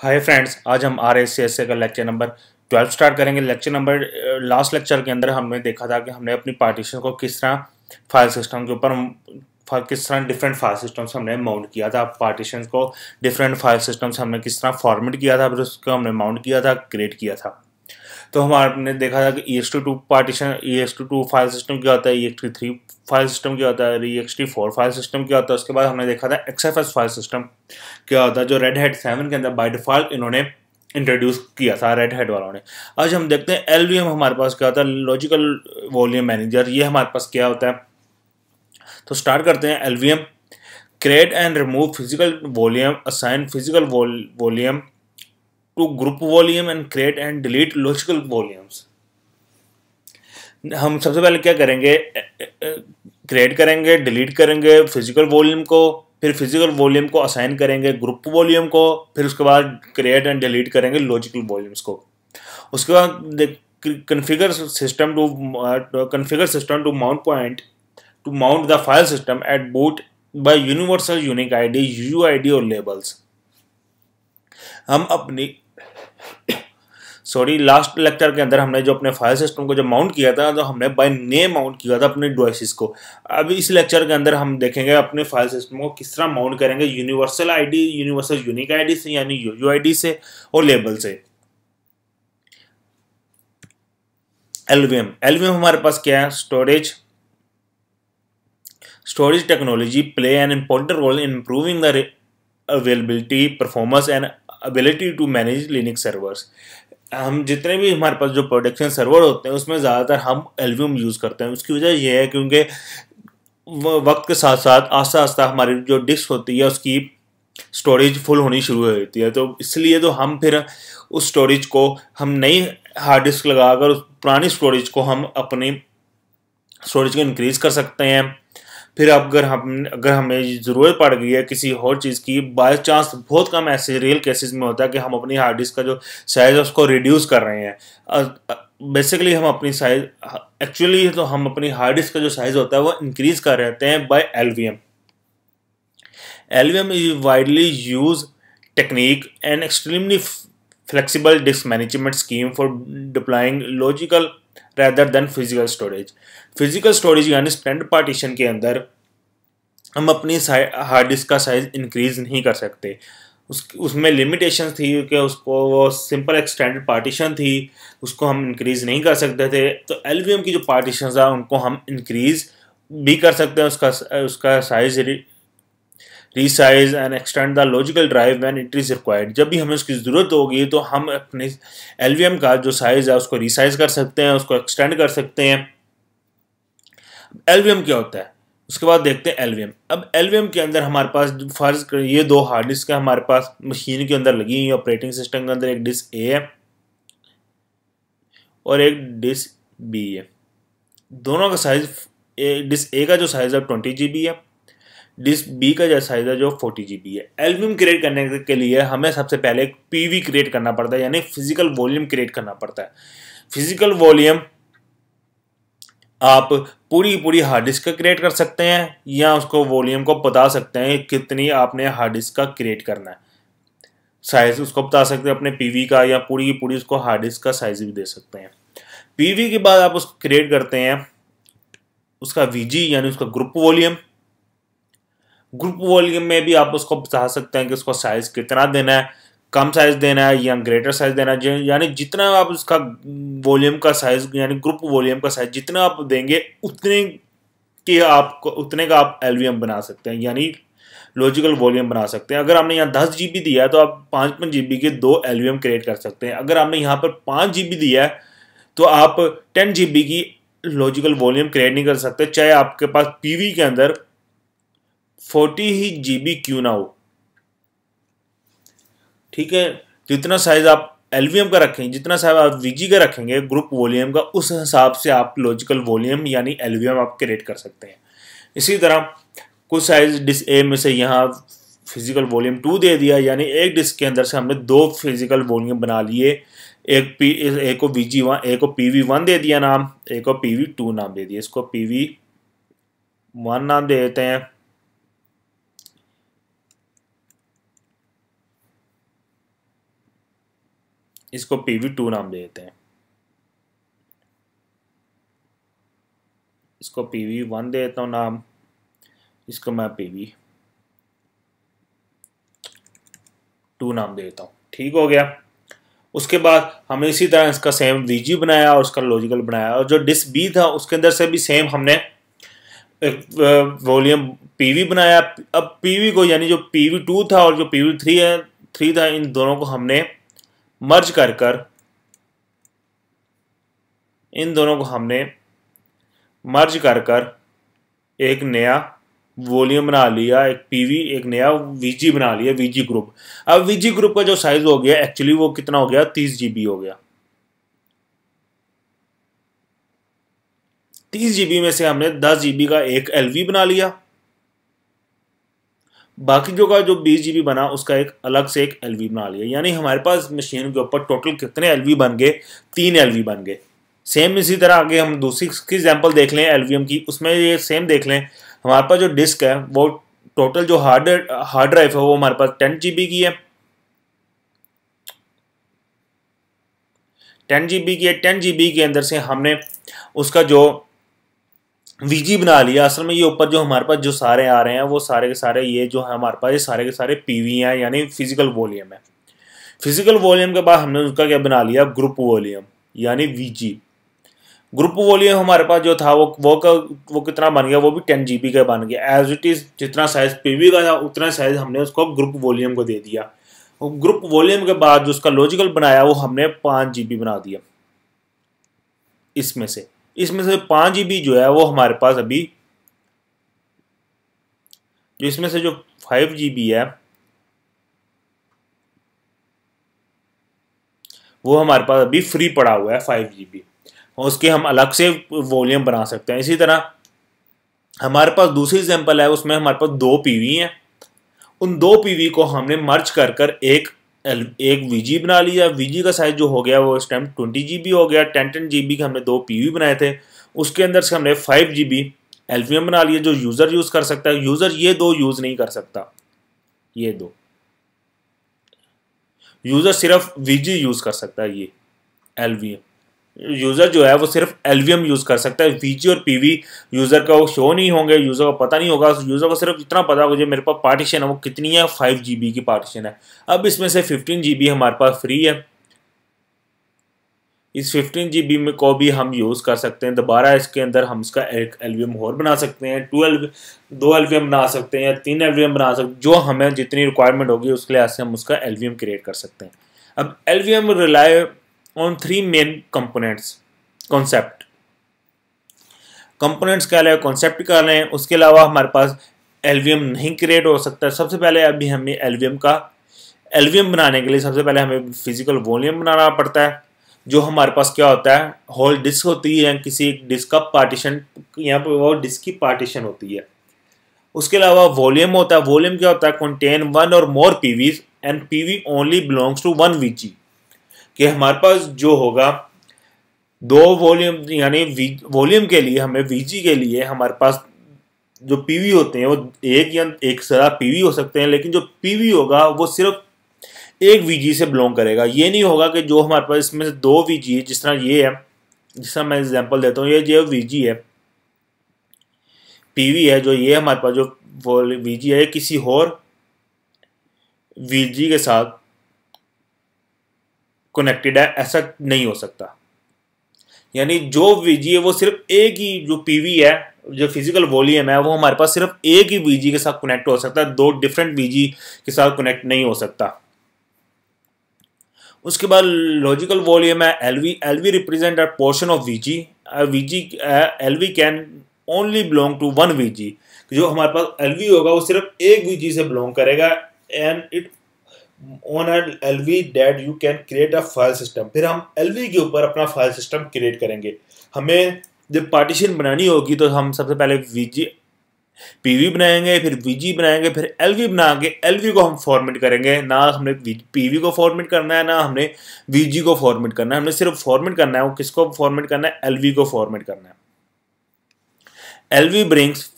Hi friends, आज हम RSCSA का लेक्चर नंबर 12 स्टार्ट करेंगे। लेक्चर नंबर लास्ट लेक्चर के अंदर हमने देखा था कि हमने अपनी पार्टीशन को किस तरह फाइल सिस्टम के ऊपर किस तरह डिफरेंट फाइल सिस्टम्स हमने माउंट किया था। पार्टीशन को डिफरेंट फाइल सिस्टम्स हमने किस तरह फॉर्मेट किया था, फिर उसको हमने माउंट किया था, क्रिएट किया था। तो हमने देखा था कि ext2 partition ext2 file system क्या होता है, ext3 फाइल सिस्टम क्या होता है, ext4 फाइल सिस्टम क्या होता है। उसके बाद हमने देखा था XFS फाइल सिस्टम क्या होता है, जो रेड हैट 7 के अंदर बाय डिफॉल्ट इन्होंने इंट्रोड्यूस किया था रेड हैट वालों ने। आज हम देखते हैं LVM हमारे पास क्या होता है, लॉजिकल वॉल्यूम मैनेजर। ये हमारे पास क्या होता है, तो स्टार्ट करते हैं। LVM create and remove physical volume, assign physical volume to group volume and create and delete logical volumes. हम सबसे पहले क्या करेंगे, क्रिएट करेंगे, डिलीट करेंगे फिजिकल वॉल्यूम को, फिर फिजिकल वॉल्यूम को असाइन करेंगे ग्रुप वॉल्यूम को, फिर उसके बाद क्रिएट एंड डिलीट करेंगे लॉजिकल वॉल्यूम्स को। उसके बाद configure system to mount the file system at boot by universal unique ID, UUID और labels। हम अपनी लास्ट लेक्चर के अंदर हमने जो अपने फाइल सिस्टम को जब माउंट किया था, तो हमने बाय नेम माउंट किया था अपने डिवाइसेस को। अब इस लेक्चर के अंदर हम देखेंगे अपने फाइल सिस्टम को किस तरह माउंट करेंगे, universal ID, universal unique ID से यानी यूयूआईडी से और लेबल से। एलवीएम हमारे पास क्या है, storage technology play an important role in improving the availability, performance and ability to manage Linux servers. हम जितने भी हमारे पास जो प्रोडक्शन सर्वर होते हैं उसमें ज़्यादातर हम एलवीएम यूज़ करते हैं। उसकी वजह यह है क्योंकि वक्त के साथ साथ आस्ता आस्ता हमारी जो डिस्क होती है उसकी स्टोरेज फुल होनी शुरू हो जाती है, तो इसलिए तो हम फिर उस स्टोरेज को हम नई हार्ड डिस्क लगाकर उस पुरानी स्टोरेज को हम अपनी स्टोरेज को इंक्रीज़ कर सकते हैं। फिर अगर हमें ज़रूरत पड़ गई है किसी और चीज़ की, बाय चांस बहुत कम ऐसे रियल केसेस में होता है कि हम अपनी हार्ड डिस्क का जो साइज़ है उसको रिड्यूस कर रहे हैं। बेसिकली हम अपनी साइज एक्चुअली तो हम अपनी हार्ड डिस्क का जो साइज़ होता है वो इंक्रीज़ कर रहते हैं by LVM. LVM is widely used technique and extremely flexible disk management scheme for deploying logical rather than physical storage। Physical storage यानी स्टैंडर्ड पार्टीशन के अंदर हम अपनी हार्ड डिस्क का साइज इंक्रीज नहीं कर सकते। उसमें लिमिटेशन थी कि उसको वो सिंपल एक स्टैंडर्ड पार्टीशन थी, उसको हम इंक्रीज नहीं कर सकते थे। तो LVM की जो पार्टीशन है उनको हम इंक्रीज भी कर सकते हैं, उसका size resize and extend the logical drive when it is required. जब भी हमें उसकी ज़रूरत होगी तो हम अपने LVM का जो साइज़ है उसको रीसाइज कर सकते हैं, उसको एक्सटेंड कर सकते हैं। LVM क्या होता है उसके बाद देखते हैं LVM। अब LVM के अंदर हमारे पास फर्ज कर ये दो हार्ड डिस्क है हमारे पास मशीन के अंदर लगी हुई, ऑपरेटिंग सिस्टम के अंदर एक डिस्क A है और एक डिस्क B है। दोनों का साइज, डिस्क A का जो साइज़ है 20 GB है, डिस्क बी का जो साइज है जो 40 GB है। एलवीएम क्रिएट करने के लिए हमें सबसे पहले एक पीवी क्रिएट करना पड़ता है, यानी फिजिकल वॉल्यूम क्रिएट करना पड़ता है। फिजिकल वॉल्यूम आप पूरी हार्ड डिस्क का क्रिएट कर सकते हैं या उसको वॉल्यूम को बता सकते हैं कितनी आपने हार्ड डिस्क का क्रिएट करना है, साइज उसको बता सकते हैं अपने पीवी का, या पूरी की पूरी उसको हार्ड डिस्क का साइज भी दे सकते हैं। पीवी के बाद आप उसको क्रिएट करते हैं उसका वीजी यानी उसका ग्रुप वॉल्यूम। ग्रुप वॉल्यूम में भी आप उसको बता सकते हैं कि उसको साइज कितना देना है, कम साइज देना है या ग्रेटर साइज देना है, यानी जितना आप उसका वॉल्यूम का साइज यानी ग्रुप वॉल्यूम का साइज जितना आप देंगे उतने का आप एलवीएम बना सकते हैं, यानी लॉजिकल वॉल्यूम बना सकते हैं। अगर आपने यहाँ 10 GB दिया है तो आप 5 GB के 2 एलवीएम क्रिएट कर सकते हैं। अगर आपने यहाँ पर 5 GB दिया है तो आप 10 GB की लॉजिकल वॉल्यूम क्रिएट नहीं कर सकते, चाहे आपके पास पीवी के अंदर 40 ही GB क्यों ना हो। ठीक है, जितना साइज आप एलवीएम का रखेंगे, जितना साइज आप वीजी का रखेंगे ग्रुप वॉल्यूम का, उस हिसाब से आप लॉजिकल वॉल्यूम यानी एलवीएम आप क्रिएट कर सकते हैं। इसी तरह कुछ साइज डिस्क ए में से यहाँ फिजिकल वॉल्यूम 2 दे दिया, यानी एक डिस्क के अंदर से हमने 2 फिजिकल वॉल्यूम बना लिए। एक को VG1, एक को PV1 दे दिया नाम, एक को PV2 नाम दे दिया। इसको PV1 नाम दे देते हैं, इसको PV2 नाम दे देते हैं, इसको PV1 दे देता हूँ नाम, इसको मैं PV2 नाम दे देता हूँ। ठीक हो गया। उसके बाद हमने इसी तरह इसका सेम VG बनाया और उसका लॉजिकल बनाया, और जो डिस्क B था उसके अंदर से भी सेम हमने एक वॉल्यूम PV बनाया। अब PV को, यानी जो PV2 था और जो PV3 था, इन दोनों को हमने मर्ज कर इन दोनों को हमने मर्ज कर एक नया वॉल्यूम बना लिया, एक PV, एक नया VG बना लिया, VG ग्रुप। अब VG ग्रुप का जो साइज हो गया एक्चुअली वो कितना हो गया, 30 GB हो गया। 30 GB में से हमने 10 GB का एक LV बना लिया, बाकी जो का जो 20 GB बना उसका एक अलग से एक LV बना लिया। यानी हमारे पास मशीन के ऊपर टोटल कितने LV बन गए, 3 LV बन गए। सेम इसी तरह आगे हम दूसरी की एग्जांपल देख लें LVM की, उसमें ये सेम देख लें। हमारे पास जो डिस्क है वो टोटल जो हार्ड ड्राइव है वो हमारे पास 10 GB की है, 10 GB की है। 10 GB के अंदर से हमने उसका जो VG बना लिया। असल में ये ऊपर जो हमारे पास जो सारे आ रहे हैं वो सारे के सारे ये जो है हमारे पास ये सारे के सारे PV हैं, यानी फिजिकल वॉल्यूम है। फिजिकल वॉल्यूम के बाद हमने उसका क्या बना लिया, ग्रुप वॉल्यूम, यानी VG। ग्रुप वॉल्यूम हमारे पास जो था वो कितना बन गया, वो भी 10 GB का बन गया। एज इट इज जितना साइज PV का था उतना साइज हमने उसको ग्रुप वॉल्यूम को दे दिया। ग्रुप वॉल्यूम के बाद जो उसका लॉजिकल बनाया वो हमने 5 GB बना दिया। इसमें से 5 GB जो है वो हमारे पास अभी, जो इसमें से जो 5 GB है वो हमारे पास अभी फ्री पड़ा हुआ है 5 GB, और उसके हम अलग से वॉल्यूम बना सकते हैं। इसी तरह हमारे पास दूसरी एग्जांपल है, उसमें हमारे पास 2 PV हैं। उन 2 PV को हमने मर्ज कर एक VG बना लिया। VG का साइज जो हो गया वो इस टाइम 20 GB हो गया। 10 GB के हमने 2 PV बनाए थे, उसके अंदर से हमने 5 GB LVM बना लिया जो यूज़र यूज़ कर सकता है। यूज़र ये दो यूज़ नहीं कर सकता, ये दो यूज़र सिर्फ VG यूज़ कर सकता है। ये LVM यूज़र जो है वो सिर्फ LVM यूज़ कर सकता है। VG और PV यूज़र का वो शो नहीं होंगे, यूज़र को पता नहीं होगा। यूज़र को सिर्फ इतना पता होगा जो मेरे पास पार्टीशन है वो कितनी है, 5 GB की पार्टीशन है। अब इसमें से 15 GB हमारे पास फ्री है। इस 15 GB में को भी हम यूज़ कर सकते हैं। दोबारा इसके अंदर हम इसका एक LVM और बना सकते हैं, 2 LVM बना सकते हैं या 3 LVM बना सकते हैं। जो हमें जितनी रिक्वायरमेंट होगी उसके लिहाज से हम उसका LVM क्रिएट कर सकते हैं। अब LVM rely on 3 main components. Concept, components क्या है, कॉन्सेप्ट क्या है, उसके अलावा हमारे पास LVM नहीं क्रिएट हो सकता। सबसे पहले अभी हमें LVM बनाने के लिए सबसे पहले हमें फिजिकल वॉल्यूम बनाना पड़ता है। जो हमारे पास क्या होता है, होल डिस्क होती है, किसी डिस्क का पार्टीशन, यहाँ पर वो डिस्क की पार्टीशन होती है। उसके अलावा वॉल्यूम होता है। वॉल्यूम क्या होता है, कंटेन 1 और more PVs and PV only belongs to 1 VG। कि हमारे पास जो होगा 2 वॉल्यूम, यानी वॉल्यूम के लिए हमें VG के लिए हमारे पास जो PV होते हैं वो एक या एक सारा PV हो सकते हैं, लेकिन जो PV होगा वो सिर्फ एक VG से बिलोंग करेगा। ये नहीं होगा कि जो हमारे पास इसमें से 2 VG है, जिस तरह ये है, जिस तरह मैं एग्जांपल देता हूँ, ये जो VG है, PV है, जो ये हमारे पास जो VG है किसी और VG के साथ कनेक्टेड है, ऐसा नहीं हो सकता। यानी जो VG है वो सिर्फ एक ही, जो PV है, जो फिजिकल वॉल्यूम है, वो हमारे पास सिर्फ एक ही VG के साथ कनेक्ट हो सकता है, 2 डिफरेंट VG के साथ कनेक्ट नहीं हो सकता। उसके बाद लॉजिकल वॉल्यूम है LV represent a portion of VG। LV can only belong to 1 VG। जो हमारे पास LV होगा वो सिर्फ एक VG से बिलोंग करेगा, and it on LV that you can create a file system. फिर हम LV के ऊपर अपना फाइल सिस्टम क्रिएट करेंगे। हमें जब पार्टीशन बनानी होगी तो हम सबसे पहले PV बनाएंगे, फिर VG बनाएंगे, फिर LV बना के LV को हम फॉर्मेट करेंगे। ना हमने PV को फॉर्मेट करना है, ना हमने VG को फॉर्मेट करना है, हमने सिर्फ फॉर्मेट करना है। वो किसको फॉर्मेट करना है, LV को फॉर्मेट करना है। LV brings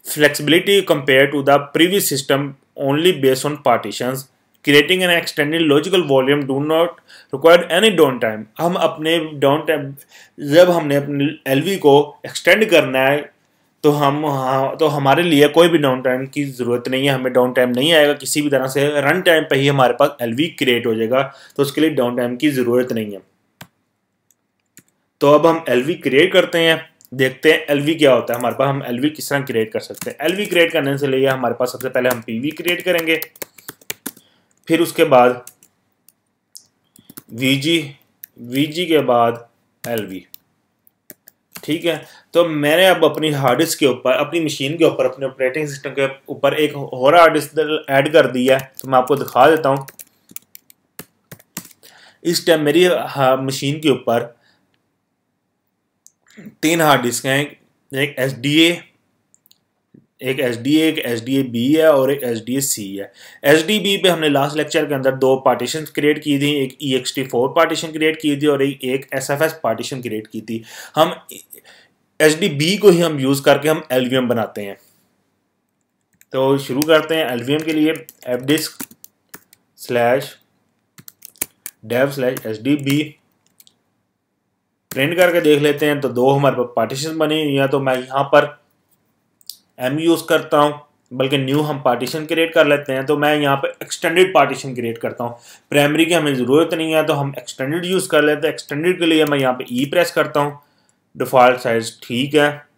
flexibility compared to the previous system only based on partitions creating an extended logical volume do not required any down time. हम अपने डाउन टाइम, जब हमने अपने एलवी को एक्सटेंड करना है तो तो हमारे लिए कोई भी डाउन टाइम की ज़रूरत नहीं है, हमें डाउन टाइम नहीं आएगा किसी भी तरह से, रन टाइम पे ही हमारे पास एलवी क्रिएट हो जाएगा, तो उसके लिए डाउन टाइम की ज़रूरत नहीं है। तो अब हम एलवी क्रिएट करते हैं, देखते हैं एलवी क्या होता है हमारे पास, हम एलवी किस तरह क्रिएट कर सकते हैं। एलवी क्रिएट करने से लिए हमारे पास सबसे पहले हम पीवी क्रिएट करेंगे, फिर उसके बाद वीजी के बाद एलवी। ठीक है, तो मैंने अब अपनी हार्ड डिस्क के ऊपर, अपनी मशीन के ऊपर, अपने ऑपरेटिंग सिस्टम के ऊपर एक और हार्ड डिस्क ऐड कर दिया है, तो मैं आपको दिखा देता हूँ। इस टाइम मेरी मशीन के ऊपर 3 हार्ड डिस्क हैं, एक एच डी ए है और एक HDA-C है। HDB पे हमने लास्ट लेक्चर के अंदर 2 पार्टीशन क्रिएट की थी, एक ext4 पार्टीशन क्रिएट की थी और एक SFS पार्टीशन क्रिएट की थी। हम HDB को ही हम यूज़ करके हम LVM बनाते हैं। तो शुरू करते हैं LVM के लिए, fdisk/dev/HDB प्रिंट करके देख लेते हैं। तो 2 हमारे पास पार्टीशन बनी हुई हैं, तो मैं यहाँ पर M यूज़ करता हूँ, बल्कि न्यू हम पार्टीशन क्रिएट कर लेते हैं। तो मैं यहाँ पे एक्सटेंडेड पार्टीशन क्रिएट करता हूँ, प्राइमरी की हमें ज़रूरत नहीं है, तो हम एक्सटेंडेड यूज़ कर लेते हैं। एक्सटेंडेड के लिए मैं यहाँ पे E प्रेस करता हूँ, डिफ़ॉल्ट साइज ठीक है।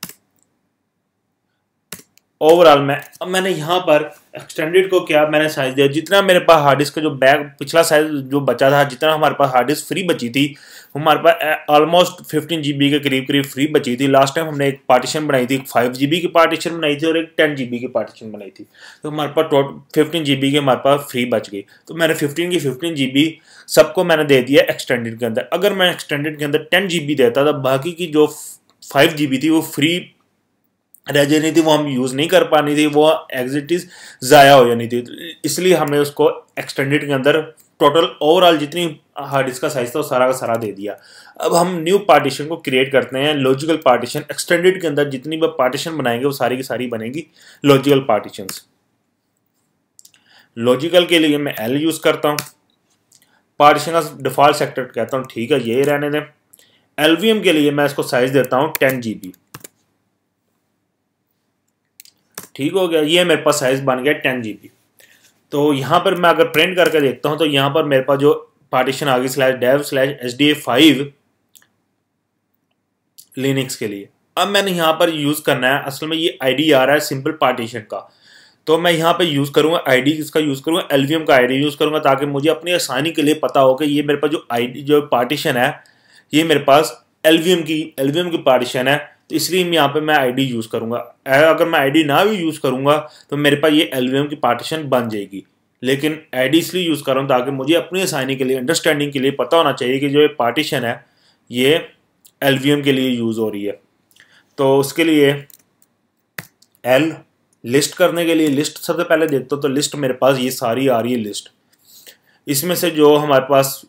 ओवरऑल मैंने यहाँ पर एक्सटेंडेड को क्या मैंने साइज दिया, जितना मेरे पास हार्ड डिस्क का जो बैग पिछला साइज जो बचा था, जितना हमारे पास हार्ड डिस्क फ्री बची थी, हमारे पास ऑलमोस्ट 15 GB के करीब फ्री बची थी। लास्ट टाइम हमने एक पार्टीशन बनाई थी, 5 GB की पार्टीशन बनाई थी और एक 10 GB की पार्टीशन बनाई थी, तो हमारे पास टोटल 15 GB की हमारे पास फ्री बच गई। तो मैंने 15 GB सबको मैंने दे दिया एक्सटेंडेड के अंदर। अगर मैं एक्सटेंडेड के अंदर 10 GB देता, तो बाकी की जो 5 GB थी वो फ्री रह जानी थी, वो हम यूज़ नहीं कर पानी थी, वो एग्जिटिस ज़ाया हो जानी थी। इसलिए हमने उसको एक्सटेंडेड के अंदर टोटल ओवरऑल जितनी हार्ड डिस्क का साइज था वो सारा का सारा दे दिया। अब हम न्यू पार्टीशन को क्रिएट करते हैं, लॉजिकल पार्टीशन। एक्सटेंडेड के अंदर जितनी भी पार्टीशन बनाएंगे वो सारी की सारी बनेगी लॉजिकल पार्टीशंस। लॉजिकल के लिए मैं L यूज़ करता हूँ, पार्टीशन का डिफ़ॉल्ट सेक्टर कहता हूँ ठीक है, यही रहने दें। LVM के लिए मैं इसको साइज देता हूँ 10 GB। ठीक हो गया, ये मेरे पास साइज बन गया 10 GB। तो यहाँ पर मैं अगर प्रिंट करके देखता हूँ, तो यहाँ पर मेरे पास जो पार्टीशन आ गई /dev/HDA5 लिनक्स के लिए। अब मैंने यहाँ पर यूज़ करना है, असल में ये ID आ रहा है सिंपल पार्टीशन का, तो मैं यहाँ पे यूज़ करूँगा ID किसका यूज़ करूँगा, LVM का ID यूज़ करूँगा, ताकि मुझे अपनी आसानी के लिए पता हो कि ये मेरे पास जो ID जो पार्टीशन है ये मेरे पास LVM की पार्टीशन है, तो इसलिए यहाँ पे मैं ID यूज़ करूँगा। अगर मैं ID ना भी यूज़ करूँगा तो मेरे पास ये LVM की पार्टीशन बन जाएगी, लेकिन ID इसलिए यूज़ कर रहा हूँ ताकि मुझे अपनी आसानी के लिए, अंडरस्टैंडिंग के लिए पता होना चाहिए कि जो ये पार्टीशन है ये LVM के लिए यूज़ हो रही है। तो उसके लिए L लिस्ट करने के लिए लिस्ट सबसे पहले देखता हूँ, तो लिस्ट मेरे पास ये सारी आ रही है लिस्ट। इसमें से जो हमारे पास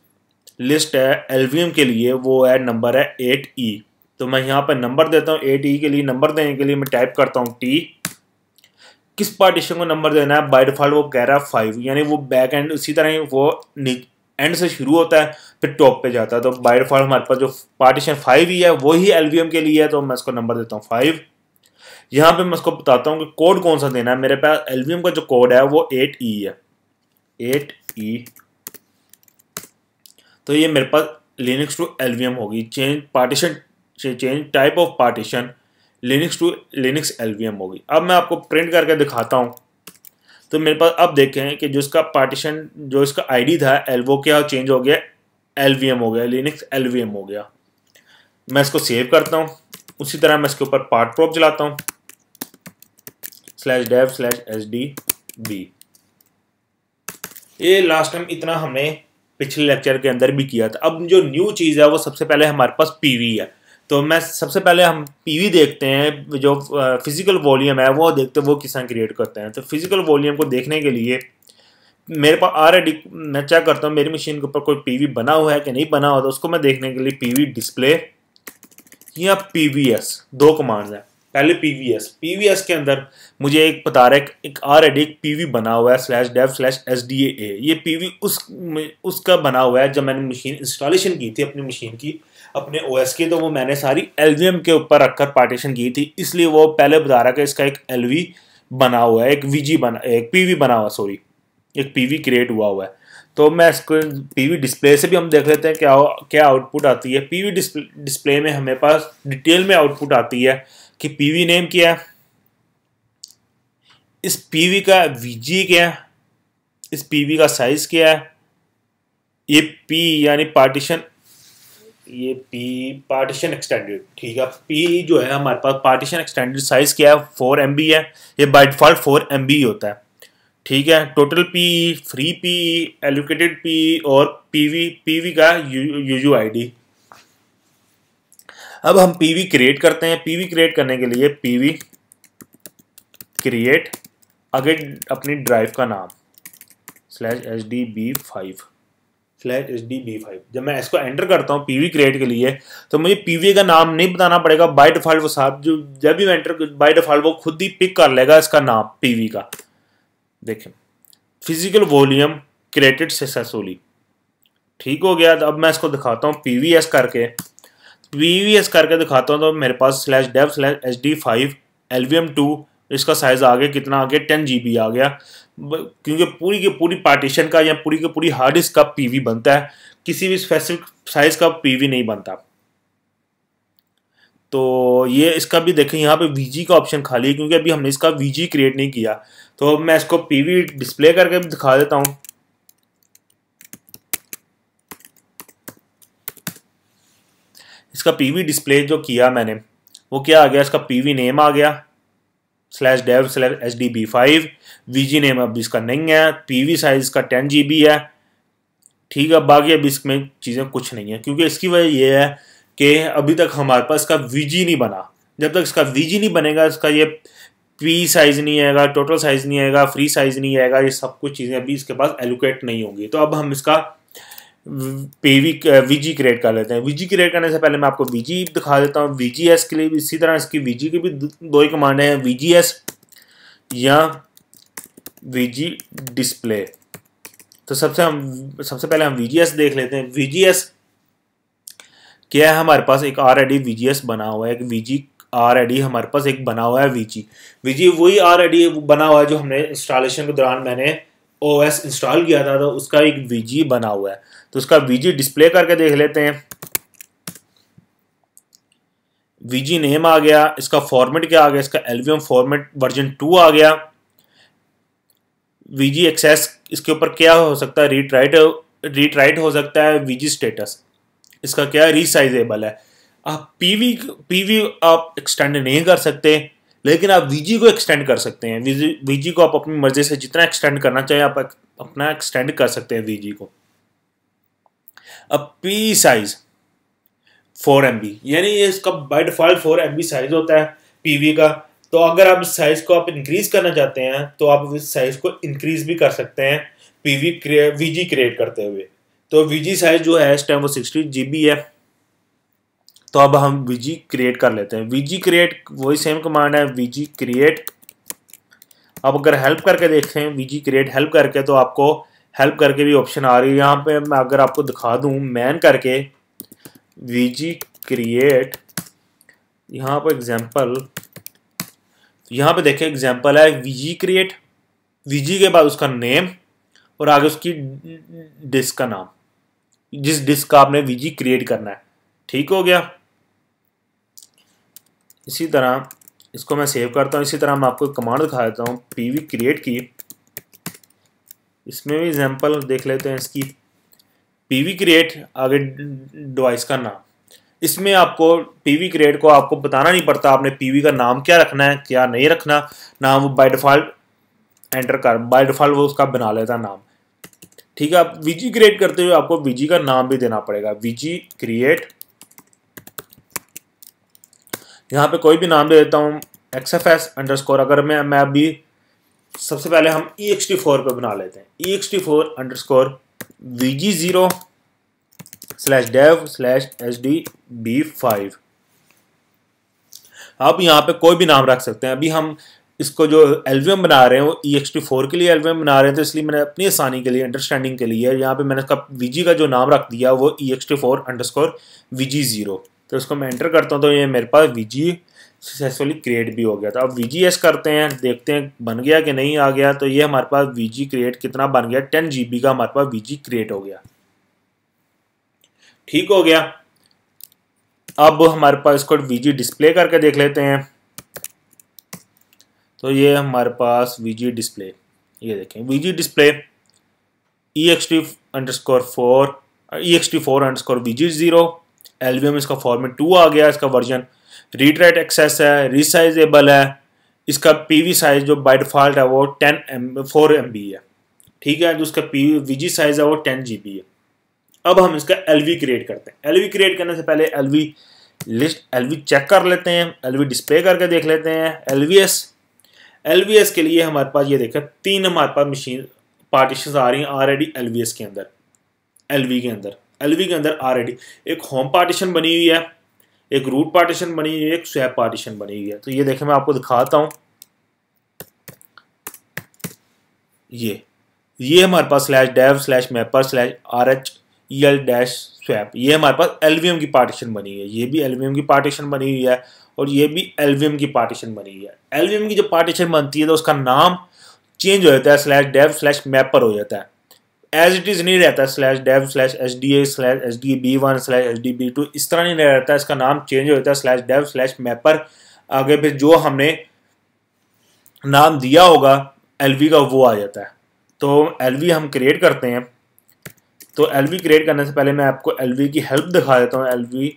लिस्ट है LVM के लिए वो है नंबर है 8E। तो मैं यहाँ पर नंबर देता हूँ 8E के लिए। नंबर देने के लिए मैं टाइप करता हूँ T। किस पार्टीशन को नंबर देना है, बाय डिफॉल्ट वो कह रहा है 5, यानी वो बैक एंड इसी तरह ही वो एंड से शुरू होता है फिर टॉप पे जाता है। तो बाय डिफॉल्ट हमारे पास जो पार्टीशन 5 ही है वही LVM के लिए है, तो मैं इसको नंबर देता हूँ 5। यहाँ पे मैं उसको बताता हूँ कि कोड कौन सा देना है। मेरे पास LVM का जो कोड है वो 8E है, 8E। तो ये मेरे पास लिनक्स टू LVM होगी। Change type of partition Linux to Linux LVM होगी। अब मैं आपको प्रिंट करके दिखाता हूँ। तो मेरे पास अब देखें कि जो इसका पार्टीशन जो इसका ID था वो क्या चेंज हो गया, LVM हो गया, लिनक्स LVM हो गया। मैं इसको सेव करता हूँ। उसी तरह मैं इसके ऊपर पार्ट प्रोब चलाता हूँ /dev/HDB। ये लास्ट टाइम इतना हमने पिछले लेक्चर के अंदर भी किया था। अब जो न्यू चीज़ है वो सबसे पहले हमारे पास PV है। तो मैं सबसे पहले हम PV देखते हैं, जो फिजिकल वॉल्यूम है वो देखते हैं वो किस तरह क्रिएट करते हैं। तो फिजिकल वॉल्यूम को देखने के लिए मेरे पास ऑलरेडी मैं चेक करता हूँ मेरी मशीन के ऊपर कोई PV बना हुआ है कि नहीं बना हुआ। तो उसको मैं देखने के लिए PV डिस्प्ले या PVS 2 कमांड्स हैं। पहले पीवीएस के अंदर मुझे एक बता रहा है एक ऑलरेडी एक पीवी बना हुआ है /dev/sdaa। ये पीवी उसका बना हुआ है। जब मैंने मशीन इंस्टॉलेशन की थी अपनी मशीन की, अपने ओएस की, तो वो मैंने सारी एलवीएम के ऊपर रखकर पार्टीशन की थी, इसलिए वो पहले बता रहा है कि इसका एक एलवी बना हुआ है, एक पीवी बना हुआ, सॉरी एक पीवी क्रिएट हुआ है। तो मैं इसको पीवी डिस्प्ले से भी हम देख लेते हैं क्या क्या आउटपुट आती है। पीवी डिस्प्ले में हमें पास डिटेल में आउटपुट आती है कि पीवी नेम क्या है, इस पीवी का वीजी क्या है, इस पीवी का साइज क्या है, ये पी यानी पार्टीशन, ये पी पार्टीशन एक्सटेंडेड, ठीक है। पी जो है हमारे पास पार्टीशन एक्सटेंडेड साइज क्या है 4 MB है, ये बाय डिफॉल्ट 4 MB होता है, ठीक है। Total P, free P, allocated P और पीवी का UUID। अब हम पीवी क्रिएट करते हैं। पीवी क्रिएट करने के लिए पीवी क्रिएट आगे अपनी ड्राइव का नाम /SDB5 जब मैं इसको एंटर करता हूँ पीवी क्रिएट के लिए, तो मुझे पीवी का नाम नहीं बताना पड़ेगा, बाय डिफॉल्ट वो साथ जो जब भी एंटर बाय डिफॉल्ट वो खुद ही पिक कर लेगा इसका नाम पीवी का। देखें, फिजिकल वॉल्यूम क्रिएटेड सक्सेसफुली, ठीक हो गया। अब मैं इसको दिखाता हूँ पीवीएस करके दिखाता हूँ। तो मेरे पास /dev/sd5 LVM2, इसका साइज आ गया कितना, आ गया 10 GB आ गया, क्योंकि पूरी की पूरी पार्टीशन का या पूरी की पूरी हार्ड डिस्क का पीवी बनता है, किसी भी स्पेसिफिक साइज का पीवी नहीं बनता। तो ये इसका भी देखें, यहाँ पे वीजी का ऑप्शन खाली है क्योंकि अभी हमने इसका वीजी क्रिएट नहीं किया। तो मैं इसको पीवी डिस्प्ले करके भी दिखा देता हूँ। इसका पीवी डिस्प्ले जो किया मैंने वो क्या आ गया, इसका पीवी नेम आ गया /dev/sdb5, वीजी नेम अब इसका नहीं है, पीवी साइज का 10 GB है, ठीक है। बाकी अभी इसमें चीज़ें कुछ नहीं है क्योंकि इसकी वजह यह है कि अभी तक हमारे पास इसका वीजी नहीं बना। जब तक इसका वीजी नहीं बनेगा, इसका ये पी साइज नहीं आएगा, टोटल साइज नहीं आएगा, फ्री साइज नहीं आएगा, ये सब कुछ चीज़ें अभी इसके पास एलोकेट नहीं होंगी। तो अब हम इसका वीजी क्रिएट कर लेते हैं। वीजी क्रिएट करने से पहले मैं आपको वीजी दिखा देता हूँ। VGS के लिए इसी तरह इसकी वीजी की भी दो ही कमांड हैं, VGS या VG डिस्प्ले। तो सबसे पहले हम VGS देख लेते हैं। VGS क्या है, हमारे पास एक ऑलरेडी VGS बना हुआ है, एक VG ऑलरेडी हमारे पास एक बना हुआ है VG वही ऑलरेडी बना हुआ है जो हमने इंस्टॉलेशन के दौरान मैंने OS इंस्टॉल किया था, तो उसका एक VG बना हुआ है। तो उसका VG डिस्प्ले करके देख लेते हैं। VG नेम आ गया, इसका फॉर्मेट क्या आ गया, इसका LVM फॉर्मेट वर्जन 2 आ गया। VG एक्सेस इसके ऊपर क्या हो सकता है, रीड राइट हो सकता है। VG स्टेटस इसका क्या है, रीसाइजेबल है। आप पीवी आप एक्सटेंड नहीं कर सकते, लेकिन आप VG को एक्सटेंड कर सकते हैं। VG को आप अपनी मर्जी से जितना एक्सटेंड करना चाहें आप अपना एक्सटेंड कर सकते हैं VG को। अब पी साइज 4 MB, यानी ये इसका बाय डिफॉल्ट 4 MB साइज होता है पीवी का। तो अगर आप इस साइज को आप इंक्रीज करना चाहते हैं तो आप इस साइज को इंक्रीज भी कर सकते हैं VG क्रिएट करते हुए। तो VG साइज जो है इस टाइम वो 60 GB है। तो अब हम VG क्रिएट कर लेते हैं। VG क्रिएट वही सेम कमांड है, VG क्रिएट। अब अगर हेल्प करके देखते हैं VG क्रिएट हेल्प करके, तो आपको हेल्प करके भी ऑप्शन आ रही है। यहाँ पे मैं अगर आपको दिखा दूँ मैन करके VG क्रिएट, यहाँ पर एग्जाम्पल, यहाँ पे देखें एग्जाम्पल है VG क्रिएट, VG के बाद उसका नेम और आगे उसकी डिस्क का नाम, जिस डिस्क का आपने VG क्रिएट करना है, ठीक हो गया। इसी तरह इसको मैं सेव करता हूँ। इसी तरह मैं आपको कमांड दिखा देता हूँ पीवी क्रिएट की, इसमें भी एग्जाम्पल देख लेते हैं इसकी। पीवी क्रिएट आगे डिवाइस का नाम, इसमें आपको पीवी क्रिएट को आपको बताना नहीं पड़ता आपने पीवी का नाम क्या रखना है क्या नहीं रखना, नाम वो बाय डिफॉल्ट एंटर कर, बाय डिफॉल्ट वो उसका बना लेता नाम, ठीक है। आप VG क्रिएट करते हुए आपको VG का नाम भी देना पड़ेगा, VG क्रिएट। यहाँ पे कोई भी नाम दे देता हूँ XFS_, अगर मैं अभी सबसे पहले हम ext4 पे बना लेते हैं, ext4_VG0/dev/sdb5। आप यहाँ पे कोई भी नाम रख सकते हैं। अभी हम इसको जो एलवीएम बना रहे हैं वो ext4 के लिए एलवीएम बना रहे हैं, तो इसलिए मैंने अपनी आसानी के लिए, अंडरस्टैंडिंग के लिए यहाँ पे मैंने इसका वीजी का जो नाम रख दिया वो ext4_vg0। तो इसको मैं एंटर करता हूँ तो ये मेरे पास वीजी सक्सेसफुली क्रिएट भी हो गया था। अब VGS करते हैं, देखते हैं बन गया कि नहीं आ गया। तो ये हमारे पास VG क्रिएट कितना बन गया, 10 GB का हमारे पास VG क्रिएट हो गया। ठीक हो गया। अब हमारे पास इसको VG डिस्प्ले करके देख लेते हैं। तो ये हमारे पास VG डिस्प्ले, ये देखें VG डिस्प्ले ext4_vg0 एलवीएम, इसका फॉर्मेट 2 आ गया, इसका वर्जन रीड राइट एक्सेस है, रिसाइजेबल है, इसका पीवी साइज जो बाय डिफॉल्ट है वो 4 MB है। ठीक है, जो उसका VG साइज है वो 10 GB है। अब हम इसका LV क्रिएट करते हैं। LV क्रिएट करने से पहले LV लिस्ट, LV चेक कर लेते हैं, LV डिस्प्ले करके देख लेते हैं। LVS के लिए हमारे पास ये देखें 3 हमारे पास मशीन पार्टीशन आ रही हैं ऑलरेडी LVS के अंदर। LV के अंदर ऑलरेडी एक होम पार्टीशन बनी हुई है, एक रूट पार्टीशन बनी हुई है, एक स्वैप पार्टीशन बनी हुई है। तो ये देखें, मैं आपको दिखाता हूँ। ये हमारे पास /dev/mapper/rhel-swap, ये हमारे पास LVM की पार्टीशन बनी हुई है। ये भी LVM की पार्टीशन बनी हुई है और ये भी LVM की पार्टीशन बनी हुई है। LVM की जो पार्टीशन बनती है तो उसका नाम चेंज हो जाता है, /dev/mapper हो जाता है, एज इट इज़ नहीं रहता /dev/sda/sdb1/sdb2, इस तरह नहीं रहता। इसका नाम चेंज हो जाता है /dev/mapper। आगे फिर जो हमने नाम दिया होगा LV का वो आ जाता है। तो LV हम क्रिएट करते हैं। तो LV क्रिएट करने से पहले मैं आपको LV की हेल्प दिखा देता हूँ। LV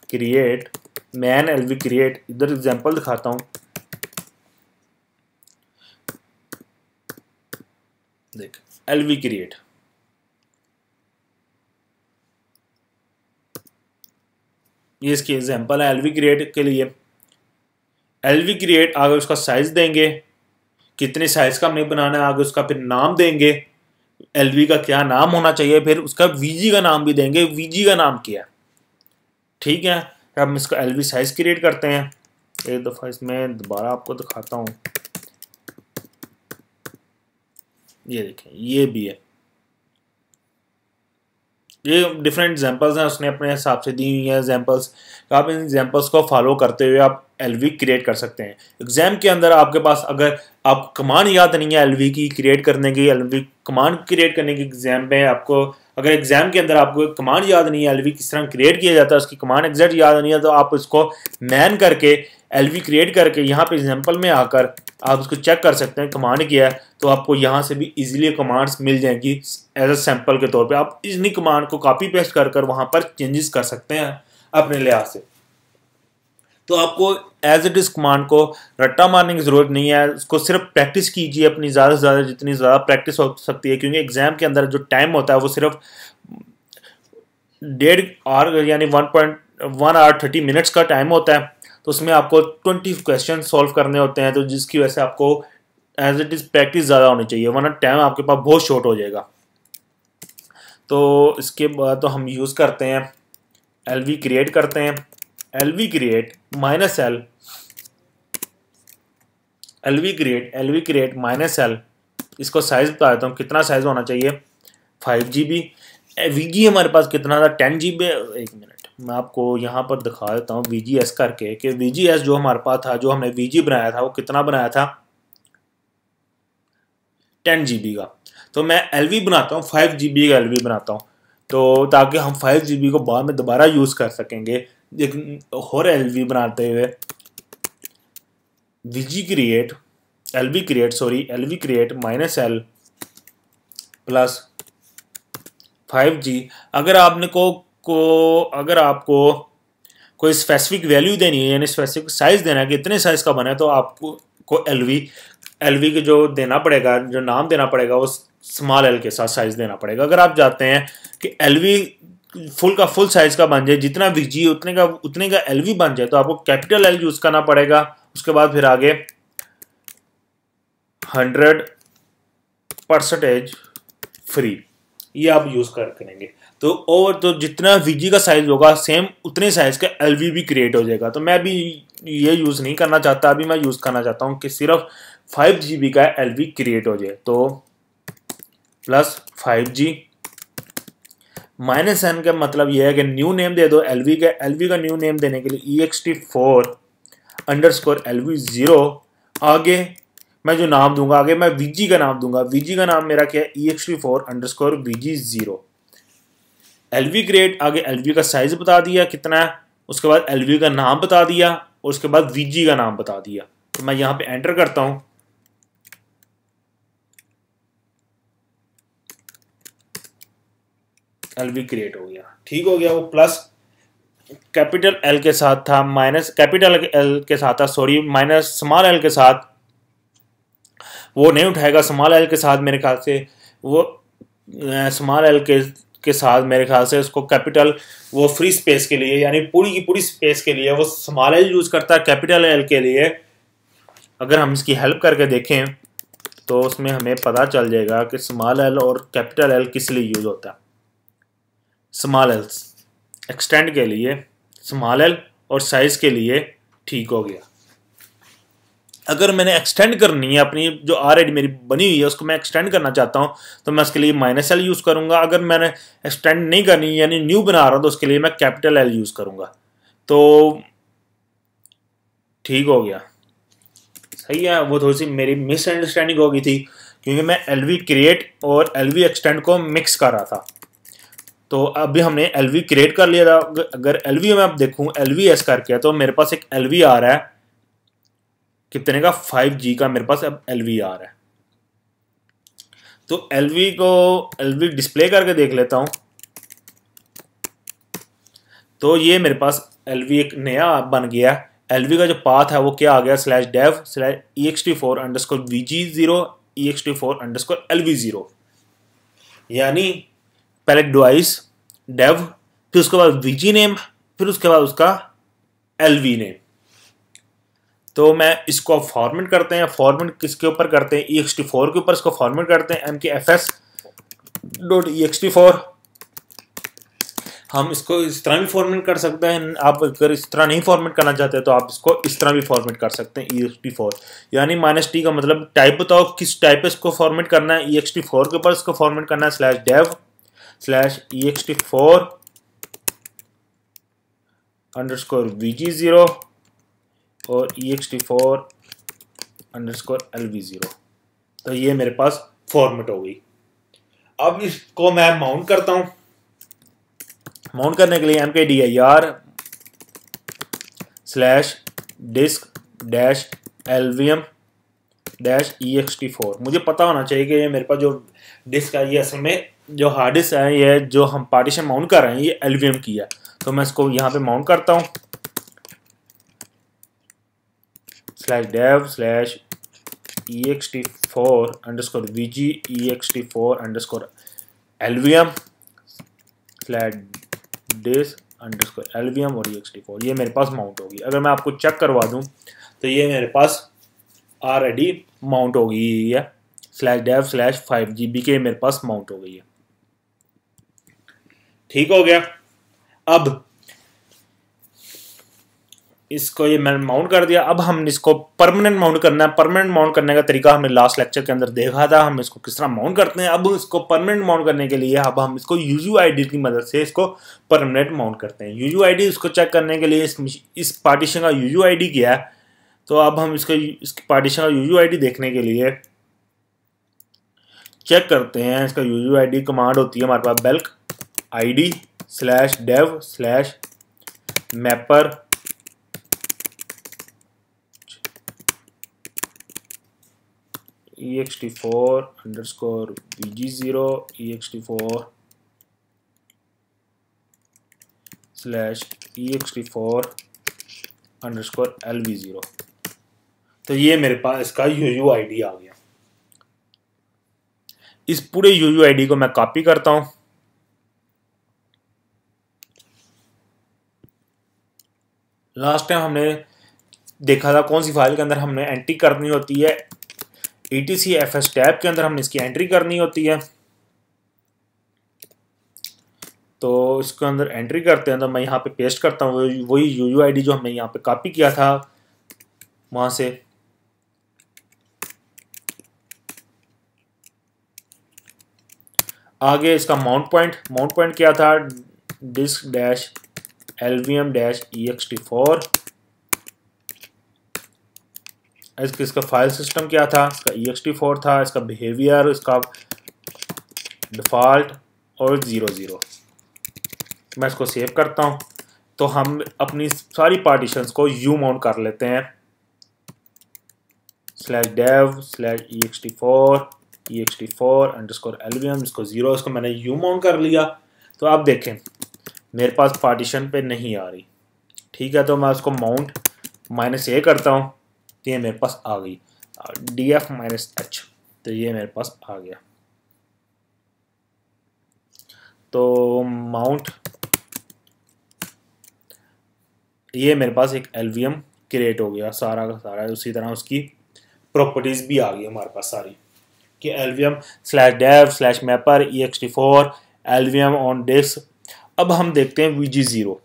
create, man LV create, इधर एग्जांपल दिखाता हूँ। देख LV क्रिएट, ये इसकी एग्जांपल है LV क्रिएट के लिए। LV क्रिएट आगे उसका साइज देंगे, कितने साइज का हमने बनाना है, आगे उसका फिर नाम देंगे, LV का क्या नाम होना चाहिए, फिर उसका VG का नाम भी देंगे, VG का नाम क्या है। ठीक है, अब हम इसका LV साइज क्रिएट करते हैं। एक दफ़ा इसमें दोबारा आपको दिखाता हूँ। ये देखें, ये भी है, ये डिफरेंट एग्जांपल्स हैं, उसने अपने हिसाब से दी हुई हैं एग्जांपल्स। आप इन एग्जांपल्स को फॉलो करते हुए आप LV क्रिएट कर सकते हैं। एग्जाम के अंदर आपके पास अगर आप कमांड याद नहीं है LV की क्रिएट करने की, LV कमांड क्रिएट करने की एग्जाम में आपको, अगर एग्जाम के अंदर आपको कमांड याद नहीं है LV किस तरह क्रिएट किया जाता है, उसकी कमांड एग्जैक्ट याद नहीं है, तो आप इसको मैन करके LV क्रिएट करके यहाँ पे एग्जाम्पल में आकर आप उसको चेक कर सकते हैं कमांड किया है। तो आपको यहाँ से भी इजीली कमांड्स मिल जाएंगी एज अ सैम्पल के तौर पे। आप इन्हीं कमांड को कॉपी पेस्ट कर कर वहाँ पर चेंजेस कर सकते हैं अपने लिहाज से। तो आपको एज इट इज़ कमांड को रट्टा मारने की ज़रूरत नहीं है, उसको सिर्फ प्रैक्टिस कीजिए अपनी ज़्यादा से ज़्यादा, जितनी ज़्यादा प्रैक्टिस हो सकती है, क्योंकि एग्ज़ाम के अंदर जो टाइम होता है वो सिर्फ 1.5 आवर यानी 1 आवर 30 मिनट्स का टाइम होता है। तो उसमें आपको 20 क्वेश्चन सॉल्व करने होते हैं, तो जिसकी वजह से आपको एज इट इज़ प्रैक्टिस ज़्यादा होनी चाहिए, वरना टाइम आपके पास बहुत शॉर्ट हो जाएगा। तो इसके बाद तो हम यूज़ करते हैं LV क्रिएट करते हैं, LV create -L, LV create -L। इसको साइज़ बता देता हूँ कितना साइज़ होना चाहिए, 5 GB। VG हमारे पास कितना था, 10 GB। एक मिनट मैं आपको यहाँ पर दिखा देता हूँ VGS करके कि VGS जो हमारे पास था, जो हमने VG बनाया था वो कितना बनाया था, 10 GB का। तो मैं LV बनाता हूँ 5 GB का LV बनाता हूँ, तो ताकि हम 5 GB को बाद में दोबारा यूज़ कर सकेंगे। एक और LV बनाते हुए LV create -L plus 5G। अगर अगर आपको कोई स्पेसिफिक वैल्यू देनी है, यानी स्पेसिफिक साइज़ देना है कि इतने साइज़ का बना है, तो आपको LV के जो देना पड़ेगा, जो नाम देना पड़ेगा वो स्मॉल l के साथ साइज़ देना पड़ेगा। अगर आप चाहते हैं कि LV फुल का फुल साइज़ का बन जाए, जितना VG उतने का LV बन जाए, तो आपको कैपिटल L यूज़ करना पड़ेगा। उसके बाद फिर आगे 100% फ्री, ये आप यूज़ करेंगे। तो और तो जितना VG का साइज होगा सेम उतने साइज का LV भी क्रिएट हो जाएगा। तो मैं अभी ये यूज़ नहीं करना चाहता, अभी मैं यूज़ करना चाहता हूँ कि सिर्फ 5GB का LV क्रिएट हो जाए। तो प्लस 5G माइनस n का मतलब यह है कि न्यू नेम दे दो LV का। LV का न्यू नेम देने के लिए ext4_LV0 आगे मैं जो नाम दूंगा, आगे मैं VG का नाम दूंगा। VG का नाम मेरा क्या है, ext4_VG0 LV क्रिएट। आगे LV का साइज बता दिया कितना है, उसके बाद LV का नाम बता दिया और उसके बाद VG का नाम बता दिया। तो मैं यहाँ पे एंटर करता हूँ, LV क्रिएट हो गया, ठीक हो गया। वो प्लस कैपिटल L के साथ था, माइनस कैपिटल L के साथ था, सॉरी माइनस स्मॉल l के साथ, वो नहीं उठाएगा। स्मॉल l के साथ मेरे ख्याल से वो स्मॉल l के साथ मेरे ख्याल से उसको कैपिटल, वो फ्री स्पेस के लिए यानी पूरी की पूरी स्पेस के लिए वो स्मॉल l यूज़ करता है। कैपिटल L के लिए अगर हम इसकी हेल्प करके देखें तो उसमें हमें पता चल जाएगा कि स्मॉल l और कैपिटल L किस लिए यूज़ होता है। स्मॉल l एक्सटेंड के लिए, स्मॉल l और साइज़ के लिए, ठीक हो गया। अगर मैंने एक्सटेंड करनी है अपनी जो ऑलरेडी मेरी बनी हुई है उसको मैं एक्सटेंड करना चाहता हूँ तो मैं उसके लिए -L यूज़ करूँगा। अगर मैंने एक्सटेंड नहीं करनी यानी न्यू बना रहा हूँ तो उसके लिए मैं कैपिटल L यूज़ करूँगा। तो ठीक हो गया, सही है। वो थोड़ी सी मेरी मिसअंडरस्टैंडिंग हो गई थी क्योंकि मैं LV क्रिएट और LV एक्सटेंड को मिक्स कर रहा था। तो अभी हमने LV क्रिएट कर लिया था। अगर LV में अब देखूँ LVS करके तो मेरे पास एक LV आ रहा है, कितने का, 5G का मेरे पास अब LV आ रहा है। तो LV को LV डिस्प्ले करके देख लेता हूँ। तो ये मेरे पास LV एक नया बन गया। LV का जो पाथ है वो क्या आ गया, /dev/ext4_VG0 ext4_LV0, यानी पहले डिवाइस डेव, फिर उसके बाद VG नेम, फिर उसके बाद उसका LV नेम। तो मैं इसको फॉर्मेट करते हैं। फॉर्मेट किसके ऊपर करते हैं, ext4 के ऊपर इसको फॉर्मेट करते हैं, mkfs.ext4। हम इसको इस तरह भी फॉर्मेट कर सकते हैं। आप अगर इस तरह नहीं फॉर्मेट करना चाहते तो आप इसको इस तरह भी फॉर्मेट कर सकते हैं, ext4 यानी -t का मतलब टाइप बताओ किस टाइप पे इसको फॉर्मेट करना है। ext4 के ऊपर इसको फॉर्मेट करना है /dev/ext4_VG0 और ext4_LV0। तो ये मेरे पास फॉर्मेट हो गई। अब इसको मैं माउंट करता हूं। माउंट करने के लिए mkdir/disk-lvm-ext4। मुझे पता होना चाहिए कि ये मेरे पास जो डिस्क है ये असल में जो हार्ड डिस्क है, ये जो हम पार्टीशन माउंट कर रहे हैं ये LVM की है। तो मैं इसको यहाँ पे माउंट करता हूँ /dev/ext4_VG ext4_LVM/disk_LVM और ext4। ये मेरे पास माउंट होगी। अगर मैं आपको चेक करवा दूं तो ये मेरे पास ऑलरेडी माउंट हो गई है, /dev/5GB के मेरे पास माउंट हो गई है, ठीक हो गया। अब इसको ये मैंने माउंट कर दिया। अब हम इसको परमानेंट माउंट करना है। परमानेंट माउंट करने का तरीका हमने लास्ट लेक्चर के अंदर देखा था, हम इसको किस तरह माउंट करते हैं। अब इसको परमानेंट माउंट करने के लिए अब हम इसको UUID की मदद से इसको परमानेंट माउंट करते हैं। UUID इसको चेक करने के लिए इस पार्टीशन का UUID क्या है। तो अब हम इसको इसकी पार्टीशन का UUID देखने के लिए चेक करते हैं। इसका UUID कमांड होती है हमारे पास bulk id/dev/mapper ext4_VG0 ext4/ext4_LV0। तो ये मेरे पास इसका UUID आ गया। इस पूरे UUID को मैं कॉपी करता हूं। लास्ट टाइम हमने देखा था कौन सी फाइल के अंदर हमने एंट्री करनी होती है, etc fs टैब के अंदर हमने इसकी एंट्री करनी होती है। तो इसके अंदर एंट्री करते हैं, तो मैं यहाँ पे पेस्ट करता हूँ वही UUID जो हमने यहाँ पे कॉपी किया था वहाँ से। आगे इसका माउंट पॉइंट क्या था, disk dash LVM dash ext4। इसका फाइल सिस्टम क्या था, इसका ext4 था, इसका बिहेवियर, इसका डिफ़ॉल्ट और 00। मैं इसको सेव करता हूँ। तो हम अपनी सारी पार्टीशंस को यू माउंट कर लेते हैं, /dev/ext4 इसको 0, इसको मैंने यू माउंट कर लिया। तो आप देखें मेरे पास पार्टीशन पे नहीं आ रही, ठीक है। तो मैं उसको माउंट -a करता हूँ, तो ये मेरे पास आ गई, df-h, तो ये मेरे पास आ गया। तो माउंट, ये मेरे पास एक LVM क्रिएट हो गया सारा का सारा। उसी तरह उसकी प्रॉपर्टीज भी आ गई हमारे पास सारी कि LVM/dev/mapper ext4 LVM on disc. अब हम देखते हैं VG0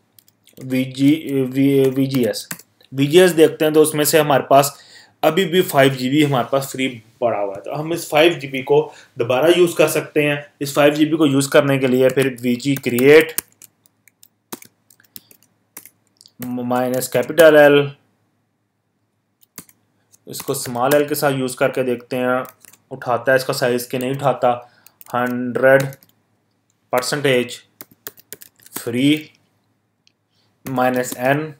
VGS देखते हैं। तो उसमें से हमारे पास अभी भी 5 GB हमारे पास फ्री पड़ा हुआ है। तो हम इस 5 GB को दोबारा यूज़ कर सकते हैं। इस 5 GB को यूज़ करने के लिए फिर VG create -L, इसको स्मॉल l के साथ यूज़ करके देखते हैं उठाता है इसका साइज़ कि नहीं उठाता। 100% free -n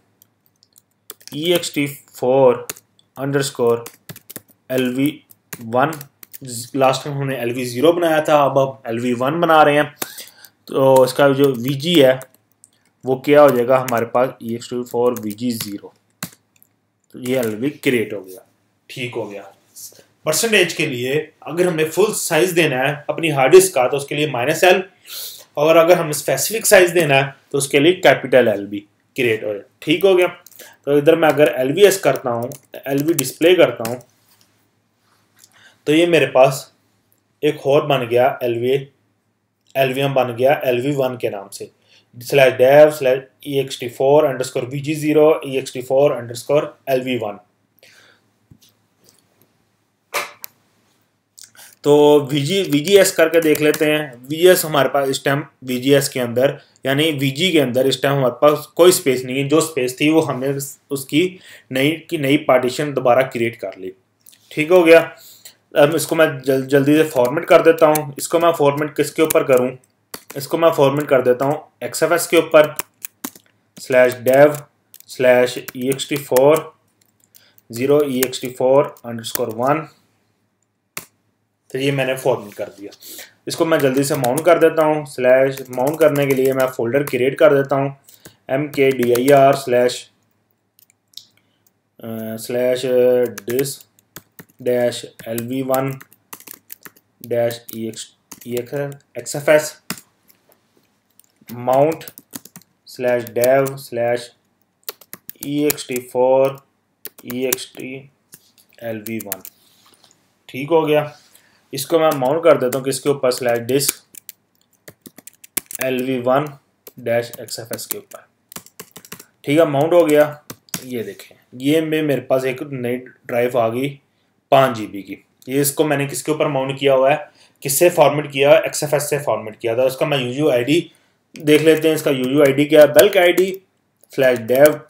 ext4_LV1। Last time हमने LV0 बनाया था, अब LV1 बना रहे हैं। तो इसका जो VG है वो क्या हो जाएगा हमारे पास ext4 VG0। तो ये LV क्रिएट हो गया, ठीक हो गया। परसेंटेज के लिए अगर हमने फुल साइज देना है अपनी हार्ड डिस्क का तो उसके लिए -L, और अगर हमें स्पेसिफिक साइज देना है तो उसके लिए LV क्रिएट हो जाए, ठीक हो गया। तो इधर मैं अगर LVS करता हूँ, LV डिस्प्ले करता हूँ, तो ये मेरे पास एक और बन गया LVM बन गया LV1 के नाम से, /dev/ext4_VG0 ext4_LV1। तो VGS करके देख लेते हैं। VGS हमारे पास इस टाइम VGS के अंदर यानी VG के अंदर इस टाइम हमारे पास कोई स्पेस नहीं है। जो स्पेस थी वो हमने उसकी नई पार्टीशन दोबारा क्रिएट कर ली, ठीक हो गया। अब इसको मैं जल्दी से फॉर्मेट कर देता हूँ। इसको मैं फॉर्मेट किसके ऊपर करूँ, इसको मैं फॉर्मेट कर देता हूँ XFS के ऊपर /dev/ext4 तो ये मैंने फॉर्मेट कर दिया। इसको मैं जल्दी से माउंट कर देता हूँ। माउंट करने के लिए मैं फोल्डर क्रिएट कर देता हूँ mkdir/lv1-xfs mount/dev/ext4 ठीक हो गया। इसको मैं माउंट कर देता हूँ किसके ऊपर, /disk/lv1-xfs के ऊपर, ठीक है। माउंट हो गया। ये देखें ये मेरे पास एक नई ड्राइव आ गई 5 GB की। ये इसको मैंने किसके ऊपर माउंट किया हुआ है, किससे फॉर्मेट किया, XFS से फॉर्मेट किया था। उसका मैं UUID देख लेते हैं। इसका UUID क्या है, बल्क ID/dev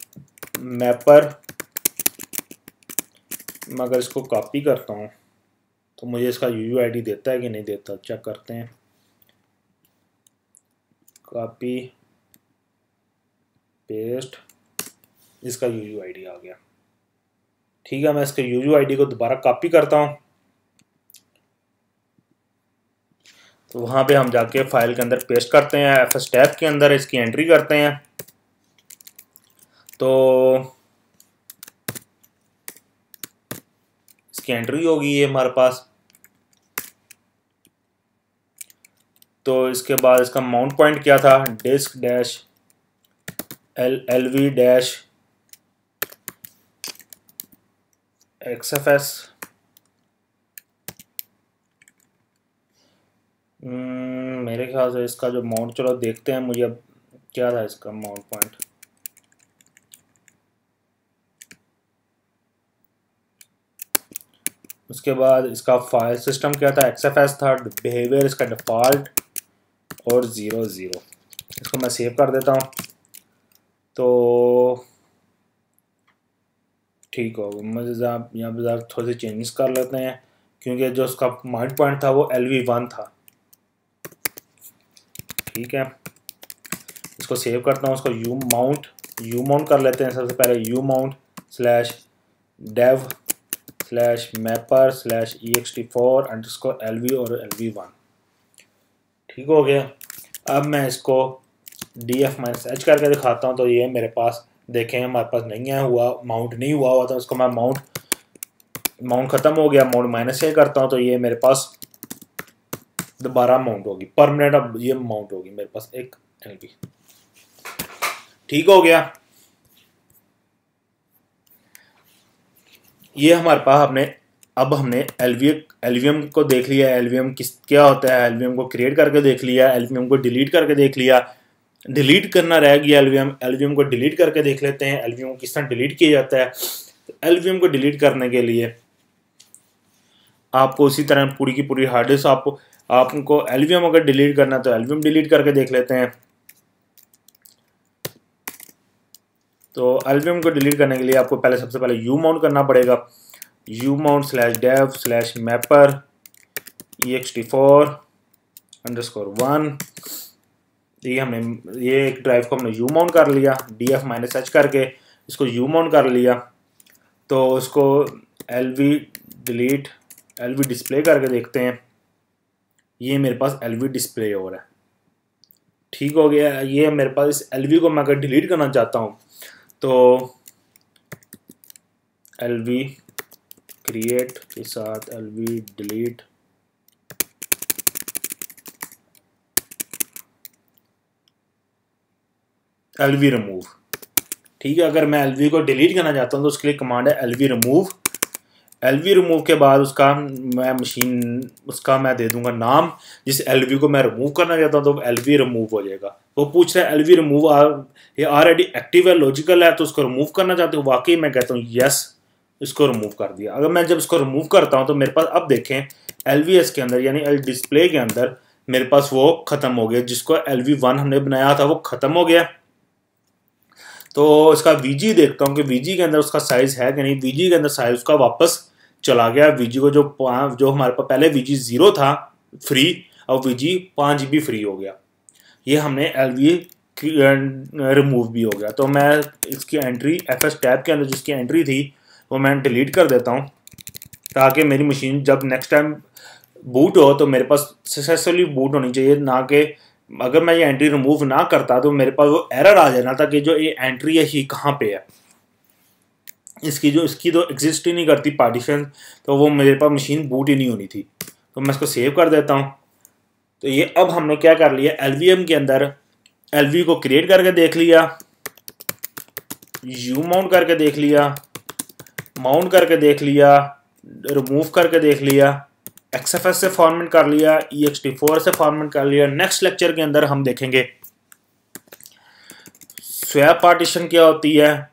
mapper। मैं अगर इसको कॉपी करता हूँ तो मुझे इसका UUID देता है कि नहीं देता, चेक करते हैं। कॉपी पेस्ट, इसका UUID आ गया, ठीक है। मैं इसके UUID को दोबारा कॉपी करता हूँ। तो वहाँ पे हम जाके फाइल के अंदर पेस्ट करते हैं, FS टैब के अंदर इसकी एंट्री करते हैं। तो इसकी एंट्री होगी ये हमारे पास। तो इसके बाद इसका माउंट पॉइंट क्या था, disk dash LV dash XFS मेरे ख्याल से इसका जो माउंट, चलो देखते हैं मुझे अब क्या था इसका माउंट पॉइंट। उसके बाद इसका फाइल सिस्टम क्या था, XFS था, बिहेवियर इसका डिफ़ॉल्ट और 0 0। इसको मैं सेव कर देता हूँ तो ठीक होगा। मुझे यहाँ पर थोड़ी सी चेंजेस कर लेते हैं क्योंकि जो उसका माउंट पॉइंट था वो LV1 था। ठीक है, इसको सेव करता हूँ। उसको यू माउंट कर लेते हैं। सबसे पहले यू माउंट /dev /mapper/ext4_LV और LV1। ठीक हो गया। अब मैं इसको df-h करके दिखाता हूँ तो ये मेरे पास देखें हमारे पास नहीं है हुआ, माउंट नहीं हुआ था। उसको मैं माउंट ख़त्म हो गया, माउंट -a करता हूँ तो ये मेरे पास दोबारा माउंट होगी परमानेंट। अब ये माउंट होगी मेरे पास 1 LV। ठीक हो गया। ये हमारे पास अब हमने LVM को देख लिया। LVM क्या होता है, LVM को क्रिएट करके देख लिया, LVM को डिलीट करके देख लिया। डिलीट करना रह गया LVM को डिलीट करके देख लेते हैं LVM को किस तरह डिलीट किया जाता है। तो LVM को डिलीट करने के लिए आपको इसी तरह पूरी की पूरी हार्ड डिस्क आपको LVM अगर डिलीट करना है तो LVM डिलीट करके देख लेते हैं। तो LVM को डिलीट करने के लिए आपको सबसे पहले यू माउंट करना पड़ेगा। You mount /dev /mapper/ext4_1। ये एक ड्राइव को हमने यू माउंट कर लिया df-h करके, इसको यू माउंट कर लिया। तो उसको LV डिस्प्ले करके देखते हैं। ये मेरे पास LV डिस्प्ले हो रहा है। ठीक हो गया। ये मेरे पास इस LV को मैं अगर डिलीट करना चाहता हूँ तो LV क्रिएट के साथ LV डिलीट, LV रिमूव। ठीक है, अगर मैं LV को डिलीट करना चाहता हूँ तो उसके लिए कमांड है LV रिमूव। LV रिमूव के बाद उसका मैं दे दूंगा नाम। जिस LV को मैं रिमूव करना चाहता हूँ तो LV रिमूव हो जाएगा। वो पूछ रहा है LV रिमूव ये ऑलरेडी एक्टिव है, लॉजिकल है, तो उसको रिमूव करना चाहते हो। वाकई मैं कहता हूँ यस, इसको रिमूव कर दिया। अगर मैं जब इसको रिमूव करता हूँ तो मेरे पास अब देखें LVS के अंदर यानी डिस्प्ले के अंदर मेरे पास वो ख़त्म हो गया। जिसको LV1 हमने बनाया था वो ख़त्म हो गया। तो इसका VG देखता हूँ कि VG के अंदर उसका साइज़ है कि नहीं। VG के अंदर साइज़ उसका वापस चला गया। VG को जो हमारे पास पहले VG 0 था फ्री, अब VG 5 GB फ्री हो गया। ये हमने LV रिमूव भी हो गया। तो मैं इसकी एंट्री FS टैब के अंदर जिसकी एंट्री थी वो मैं डिलीट कर देता हूँ ताकि मेरी मशीन जब नेक्स्ट टाइम बूट हो तो मेरे पास सक्सेसफुली बूट होनी चाहिए। ना कि अगर मैं ये एंट्री रिमूव ना करता तो मेरे पास वो एरर आ जाना था कि जो ये एंट्री है ये कहाँ पे है, इसकी तो एग्जिस्ट ही नहीं करती पार्टीशन, तो वो मेरे पास मशीन बूट ही नहीं होनी थी। तो मैं इसको सेव कर देता हूँ। तो ये अब हमने क्या कर लिया, LVM के अंदर LV को क्रिएट करके देख लिया, यू माउंट करके देख लिया, माउंट करके देख लिया, रिमूव करके देख लिया, XFS से फॉर्मेट कर लिया, ext4 से फॉर्मेट कर लिया। नेक्स्ट लेक्चर के अंदर हम देखेंगे स्वैप पार्टीशन क्या होती है।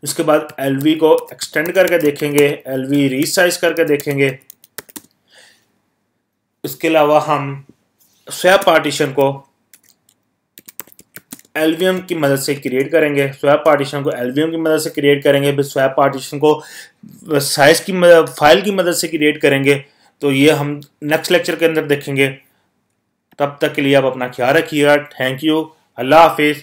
उसके बाद LV को एक्सटेंड करके देखेंगे, LV रीसाइज करके देखेंगे। इसके अलावा हम स्वैप पार्टीशन को LVM की मदद से क्रिएट करेंगे। स्वैप पार्टीशन को LVM की मदद से क्रिएट करेंगे, फिर स्वैप पार्टीशन को फाइल की मदद से क्रिएट करेंगे। तो ये हम नेक्स्ट लेक्चर के अंदर देखेंगे। तब तक के लिए आप अपना ख्याल रखिएगा। Thank you. अल्लाह हाफिज़।